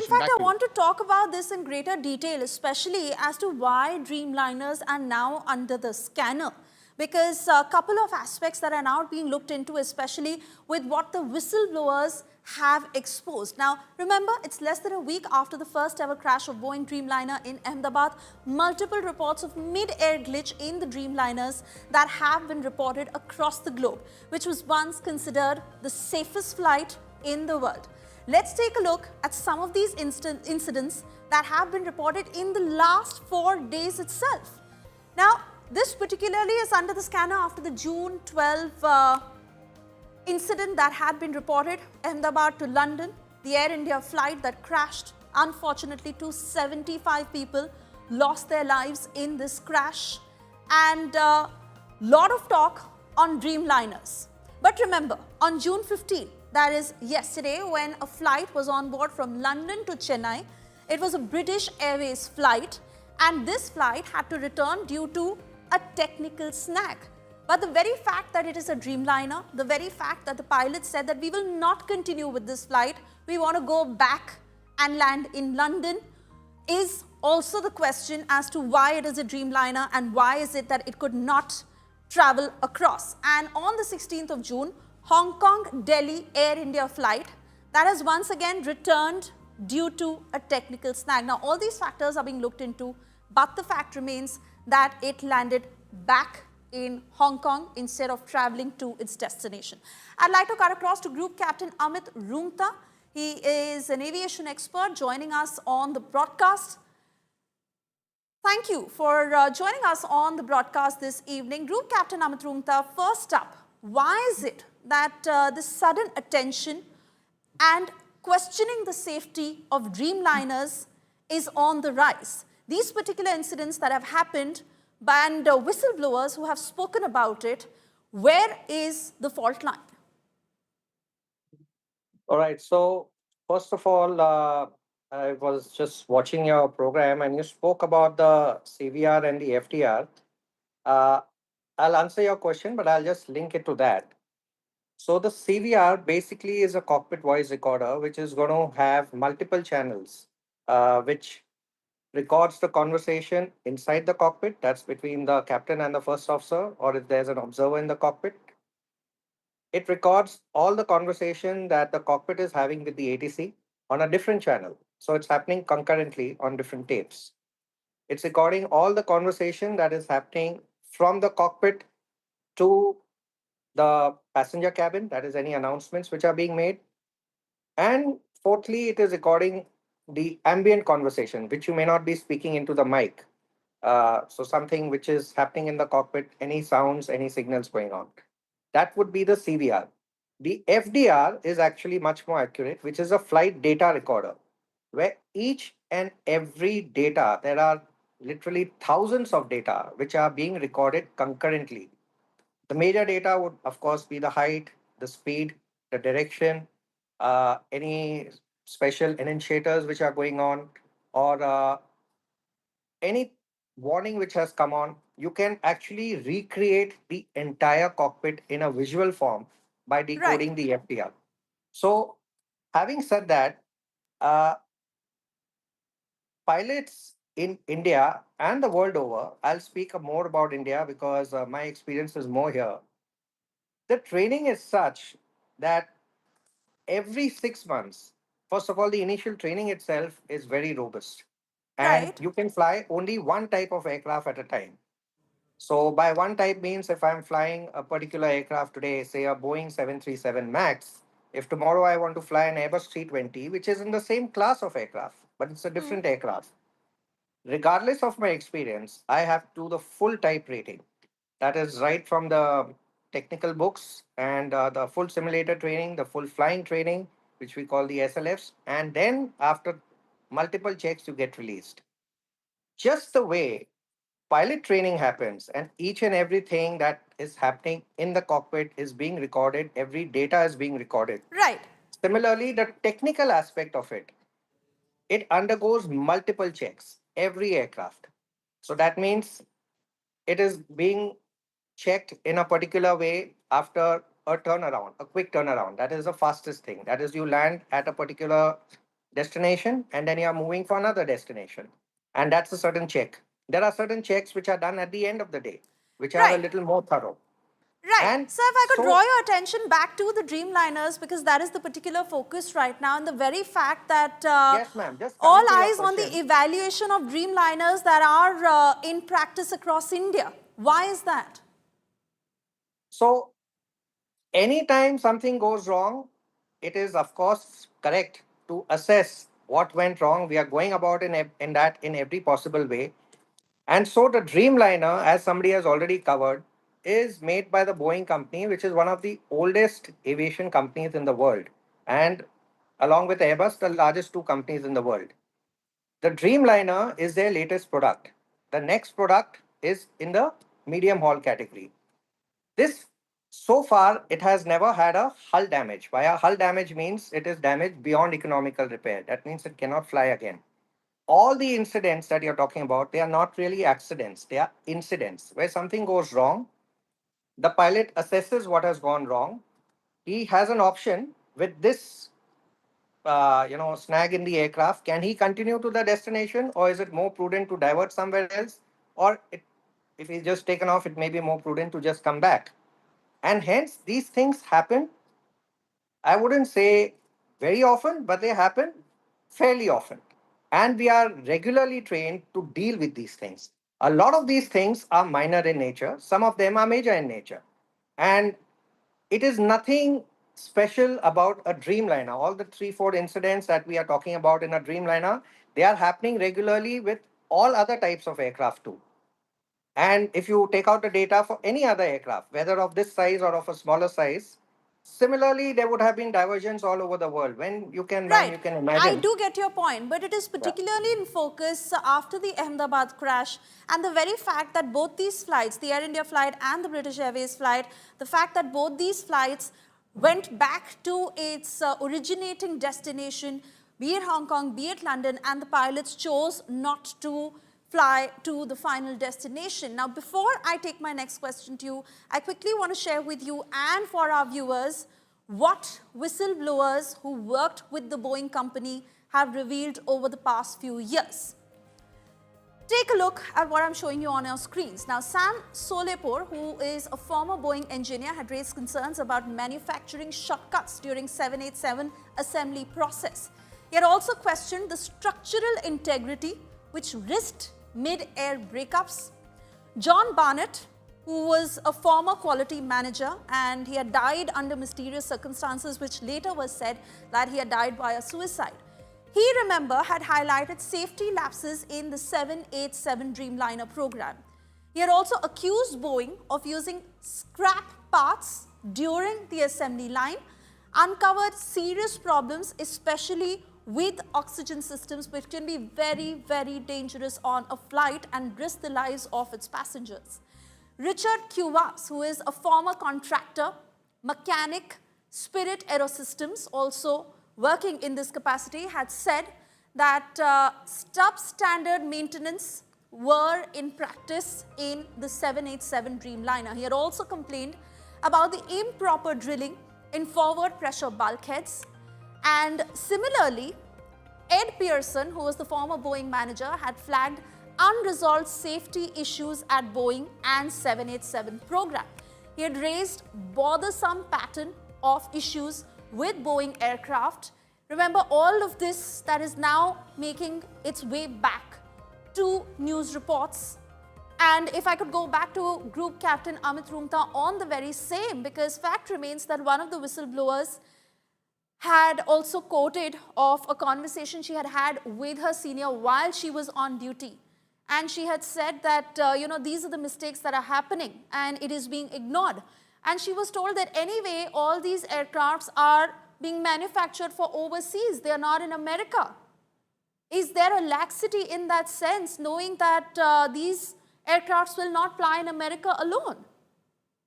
In question. fact, Back I to you. want to talk about this in greater detail, especially as to why Dreamliners are now under the scanner. Because a couple of aspects that are now being looked into, especially with what the whistleblowers have exposed. Now, remember, it's less than a week after the first ever crash of Boeing Dreamliner in Ahmedabad. Multiple reports of mid-air glitch in the Dreamliners that have been reported across the globe, which was once considered the safest flight in the world. Let's take a look at some of these incidents that have been reported in the last 4 days itself. Now, this particularly is under the scanner after the June 12 incident that had been reported, Ahmedabad to London, the Air India flight that crashed. Unfortunately, 275 people lost their lives in this crash, and a lot of talk on Dreamliners. But remember, on June 15, that is yesterday, when a flight was on board from London to Chennai, it was a British Airways flight, and this flight had to return due to a technical snag. But the very fact that it is a Dreamliner, the very fact that the pilot said that we will not continue with this flight, we want to go back and land in London, is also the question as to why it is a Dreamliner and why is it that it could not travel across. And on the 16th of June, Hong Kong Delhi Air India flight that has once again returned due to a technical snag. Now, all these factors are being looked into, but the fact remains that it landed back in Hong Kong instead of traveling to its destination. I'd like to cut across to Group Captain Amit Rungta. He is an aviation expert joining us on the broadcast. Thank you for joining us on the broadcast this evening. Group Captain Amit Rungta, first up, why is it that this sudden attention and questioning the safety of Dreamliners is on the rise? These particular incidents that have happened and whistleblowers who have spoken about it, where is the fault line? All right. So, first of all, I was just watching your program and you spoke about the CVR and the FDR. Uh, I'll answer your question, but I'll just link it to that. So, the CVR basically is a cockpit voice recorder, which is going to have multiple channels, which records the conversation inside the cockpit. That's between the captain and the first officer, or if there's an observer in the cockpit. It records all the conversation that the cockpit is having with the ATC on a different channel. So it's happening concurrently on different tapes. It's recording all the conversation that is happening from the cockpit to the passenger cabin, that is, any announcements which are being made. And fourthly, it is recording the ambient conversation, which you may not be speaking into the mic. So something which is happening in the cockpit, any sounds, any signals going on. That would be the CVR. The FDR is actually much more accurate, which is a flight data recorder, where each and every data, there are literally thousands of data which are being recorded concurrently. The major data would, of course, be the height, the speed, the direction, any special initiators which are going on, or any warning which has come on. You can actually recreate the entire cockpit in a visual form by Right. decoding the FDR. So, having said that, uh, pilots in India and the world over, I'll speak more about India because my experience is more here. The training is such that every 6 months, first of all, the initial training itself is very robust. And Right. you can fly only one type of aircraft at a time. So by one type means if I'm flying a particular aircraft today, say a Boeing 737 MAX, if tomorrow I want to fly an Airbus 320, which is in the same class of aircraft, but it's a Hmm. different aircraft, regardless of my experience, I have to do the full type rating. That is right from the technical books and the full simulator training, the full flying training, which we call the SLFs. And then after multiple checks, you get released. Just the way pilot training happens and each and everything that is happening in the cockpit is being recorded, every data is being recorded. Right. Similarly, the technical aspect of it, it undergoes multiple checks, every aircraft. So that means it is being checked in a particular way after a turnaround, a quick turnaround. That is the fastest thing. That is, you land at a particular destination and then you are moving for another destination. And that's a certain check. There are certain checks which are done at the end of the day, which are a Right. little more thorough. Right. And So if I could draw so, your attention back to the Dreamliners, because that is the particular focus right now, and the very fact that yes, ma'am, just all coming to your eyes on the question. evaluation of Dreamliners that are in practice across India. Why is that? So, anytime something goes wrong, it is, of course, correct to assess what went wrong. We are going about in that in every possible way. And so the Dreamliner, as somebody has already covered, is made by the Boeing company, which is one of the oldest aviation companies in the world. And along with Airbus, the largest two companies in the world. The Dreamliner is their latest product. The next product is in the medium haul category. This, so far, it has never had a hull damage. By a hull damage means it is damaged beyond economical repair. That means it cannot fly again. All the incidents that you're talking about, they are not really accidents. They are incidents where something goes wrong. The pilot assesses what has gone wrong. He has an option with this, snag in the aircraft. Can he continue to the destination, or is it more prudent to divert somewhere else? Or if he's just taken off, it may be more prudent to just come back. And hence, these things happen. I wouldn't say very often, but they happen fairly often. And we are regularly trained to deal with these things. A lot of these things are minor in nature, some of them are major in nature. And it is nothing special about a Dreamliner. All the 3, 4 incidents that we are talking about in a Dreamliner, they are happening regularly with all other types of aircraft too. And if you take out the data for any other aircraft, whether of this size or of a smaller size, similarly, there would have been diversions all over the world. When you can, ma'am, Right. you can I imagine. do get your point, but it is Yeah. particularly in focus after the Ahmedabad crash and the very fact that both these flights, the Air India flight and the British Airways flight, the fact that both these flights went back to its originating destination, be it Hong Kong, be it London, and the pilots chose not to fly to the final destination. Now, before I take my next question to you, I quickly want to share with you and for our viewers what whistleblowers who worked with the Boeing company have revealed over the past few years. Take a look at what I'm showing you on your screens. Now, Sam Solepur, who is a former Boeing engineer, had raised concerns about manufacturing shortcuts during 787 assembly process. He had also questioned the structural integrity which risked mid-air breakups. John Barnett, who was a former quality manager and he had died under mysterious circumstances, which later was said that he had died via suicide. He, remember, had highlighted safety lapses in the 787 Dreamliner program. He had also accused Boeing of using scrap parts during the assembly line, uncovered serious problems, especially with oxygen systems, which can be very, very dangerous on a flight and risk the lives of its passengers. Richard Cuvas, who is a former contractor, mechanic, Spirit Aerosystems, also working in this capacity, had said that substandard maintenance were in practice in the 787 Dreamliner. He had also complained about the improper drilling in forward pressure bulkheads. And similarly, Ed Pearson, who was the former Boeing manager, had flagged unresolved safety issues at Boeing and 787 program. He had raised bothersome pattern of issues with Boeing aircraft. Remember, all of this that is now making its way back to news reports. And if I could go back to Group Captain Amit Rumta on the very same, because fact remains that one of the whistleblowers had also quoted of a conversation she had had with her senior while she was on duty. And she had said that, these are the mistakes that are happening and it is being ignored. And she was told that anyway, all these aircrafts are being manufactured for overseas. They are not in America. Is there a laxity in that sense, knowing that these aircrafts will not fly in America alone?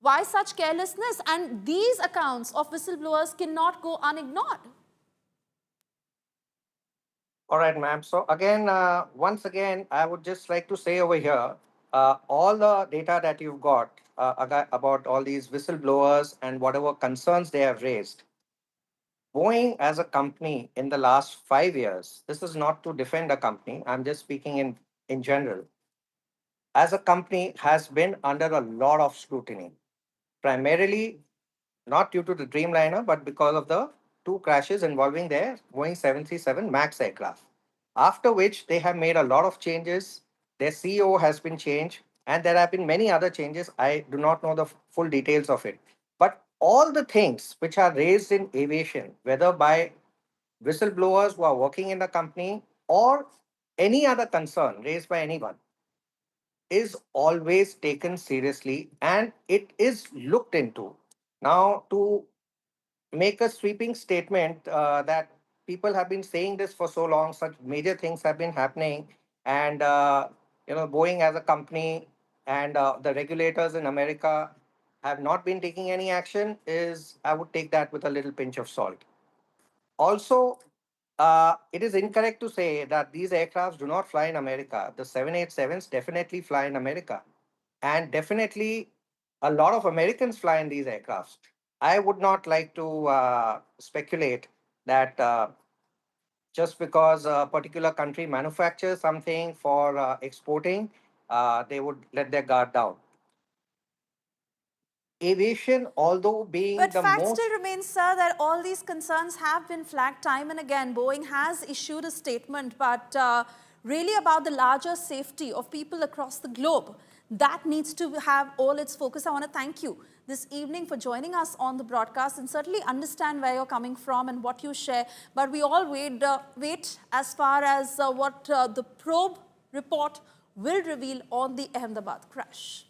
Why such carelessness? And these accounts of whistleblowers cannot go unignored. All right, ma'am. So again, once again, I would just like to say over here, all the data that you've got about all these whistleblowers and whatever concerns they have raised, Boeing as a company in the last 5 years, this is not to defend a company, I'm just speaking in general, as a company has been under a lot of scrutiny, primarily not due to the Dreamliner, but because of the two crashes involving their Boeing 737 MAX aircraft. After which they have made a lot of changes. Their CEO has been changed, and there have been many other changes. I do not know the full details of it. But all the things which are raised in aviation, whether by whistleblowers who are working in the company or any other concern raised by anyone, is always taken seriously and it is looked into. Now, to make a sweeping statement that people have been saying this for so long, such major things have been happening, and Boeing as a company and the regulators in America have not been taking any action, is I would take that with a little pinch of salt. Also, it is incorrect to say that these aircrafts do not fly in America. The 787s definitely fly in America. And definitely, a lot of Americans fly in these aircrafts. I would not like to speculate that just because a particular country manufactures something for exporting, they would let their guard down. Aviation, although being But the fact most. still remains, sir, that all these concerns have been flagged time and again. Boeing has issued a statement, but really about the larger safety of people across the globe. That needs to have all its focus. I want to thank you this evening for joining us on the broadcast and certainly understand where you're coming from and what you share. But we all wait as far as what the probe report will reveal on the Ahmedabad crash.